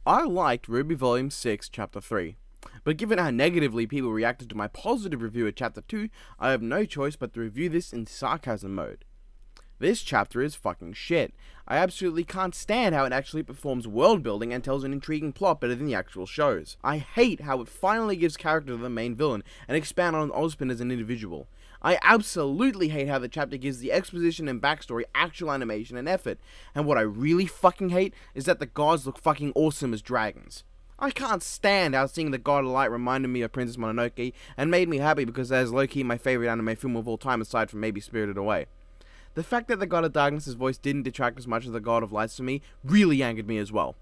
I liked RWBY Volume 6, Chapter 3, but given how negatively people reacted to my positive review of Chapter 2, I have no choice but to review this in sarcasm mode. This chapter is fucking shit. I absolutely can't stand how it actually performs world building and tells an intriguing plot better than the actual shows. I hate how it finally gives character to the main villain and expand on Ozpin as an individual. I absolutely hate how the chapter gives the exposition and backstory actual animation and effort, and what I really fucking hate is that the gods look fucking awesome as dragons. I can't stand how seeing the God of Light reminded me of Princess Mononoke, and made me happy because that is low-key my favorite anime film of all time aside from maybe Spirited Away. The fact that the God of Darkness's voice didn't detract as much as the God of Lights for me really angered me as well.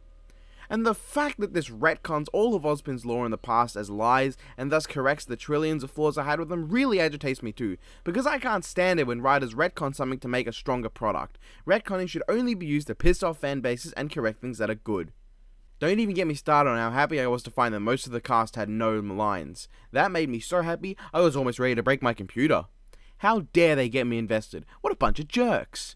And the fact that this retcons all of Ozpin's lore in the past as lies, and thus corrects the trillions of flaws I had with them, really agitates me too, because I can't stand it when writers retcon something to make a stronger product. Retconning should only be used to piss off fan bases and correct things that are good. Don't even get me started on how happy I was to find that most of the cast had no lines. That made me so happy, I was almost ready to break my computer. How dare they get me invested? What a bunch of jerks.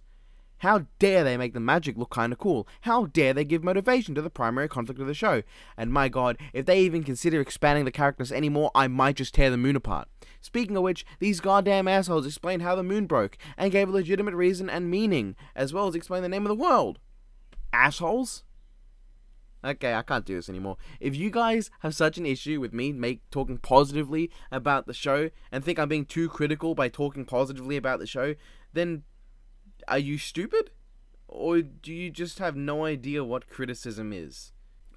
How dare they make the magic look kinda cool? How dare they give motivation to the primary conflict of the show? And my god, if they even consider expanding the characters anymore, I might just tear the moon apart. Speaking of which, these goddamn assholes explained how the moon broke, and gave a legitimate reason and meaning, as well as explain the name of the world. Assholes? Okay, I can't do this anymore. If you guys have such an issue with me talking positively about the show, and think I'm being too critical by talking positively about the show, then are you stupid? Or do you just have no idea what criticism is?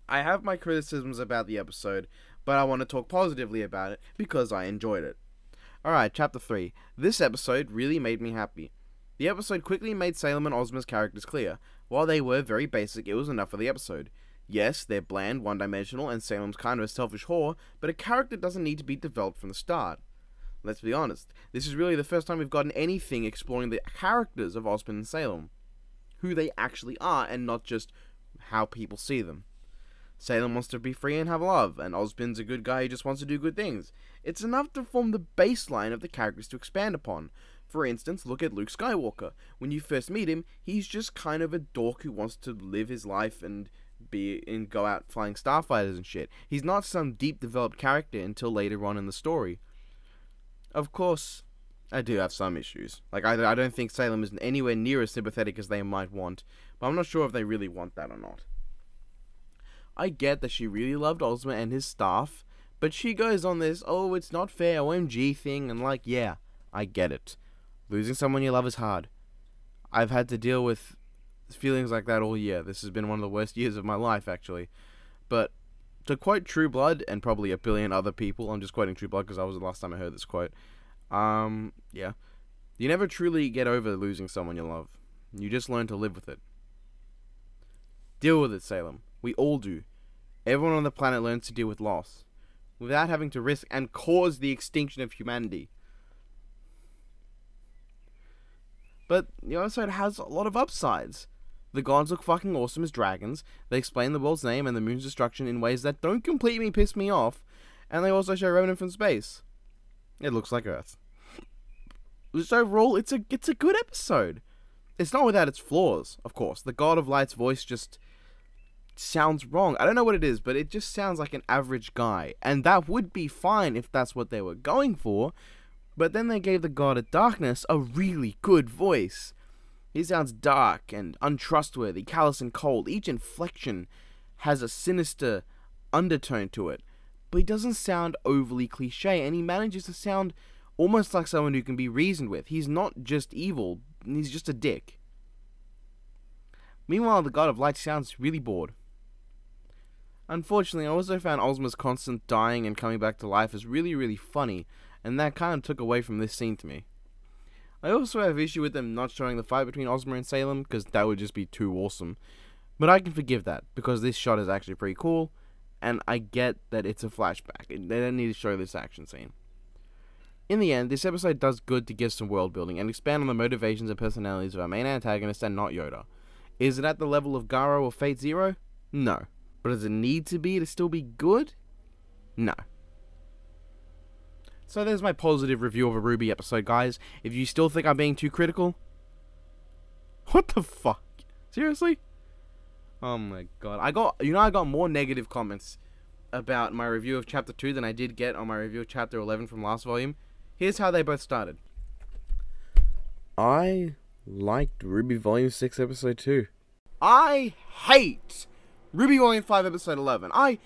I have my criticisms about the episode, but I want to talk positively about it because I enjoyed it. Alright, Chapter 3. This episode really made me happy. The episode quickly made Salem and Ozma's characters clear. While they were very basic, it was enough for the episode. Yes, they're bland, one-dimensional, and Salem's kind of a selfish whore, but a character doesn't need to be developed from the start. Let's be honest, this is really the first time we've gotten anything exploring the characters of Ozpin and Salem. Who they actually are, and not just how people see them. Salem wants to be free and have love, and Ozpin's a good guy who just wants to do good things. It's enough to form the baseline of the characters to expand upon. For instance, look at Luke Skywalker. When you first meet him, he's just kind of a dork who wants to live his life and go out flying starfighters and shit. He's not some deep developed character until later on in the story. Of course, I do have some issues. Like, I don't think Salem is anywhere near as sympathetic as they might want, but I'm not sure if they really want that or not. I get that she really loved Ozma and his staff, but she goes on this, oh, it's not fair, OMG thing, and like, yeah, I get it. Losing someone you love is hard. I've had to deal with feelings like that all year. This has been one of the worst years of my life, actually. But to quote True Blood, and probably a billion other people, I'm just quoting True Blood because that was the last time I heard this quote. Yeah. You never truly get over losing someone you love. You just learn to live with it. Deal with it, Salem. We all do. Everyone on the planet learns to deal with loss, without having to risk and cause the extinction of humanity. But the episode has a lot of upsides. The gods look fucking awesome as dragons, they explain the world's name and the moon's destruction in ways that don't completely piss me off, and they also show Remnant from space. It looks like Earth. Just overall, it's a good episode. It's not without its flaws, of course. The God of Light's voice just sounds wrong. I don't know what it is, but it just sounds like an average guy, and that would be fine if that's what they were going for, but then they gave the God of Darkness a really good voice. He sounds dark and untrustworthy, callous and cold. Each inflection has a sinister undertone to it, but he doesn't sound overly cliche, and he manages to sound almost like someone who can be reasoned with. He's not just evil, he's just a dick. Meanwhile, the God of Light sounds really bored. Unfortunately, I also found Ozma's constant dying and coming back to life is really funny, and that kind of took away from this scene to me. I also have issue with them not showing the fight between Ozma and Salem, because that would just be too awesome. But I can forgive that, because this shot is actually pretty cool, and I get that it's a flashback. They don't need to show this action scene. In the end, this episode does good to give some world building, and expand on the motivations and personalities of our main antagonist and not Yoda. Is it at the level of Garo or Fate Zero? No. But does it need to be to still be good? No. So there's my positive review of a RWBY episode, guys. If you still think I'm being too critical... What the fuck? Seriously? Oh my god. I got more negative comments about my review of chapter 2 than I did get on my review of chapter 11 from last volume. Here's how they both started. I liked RWBY Volume 6 Episode 2. I hate RWBY Volume 5 Episode 11. I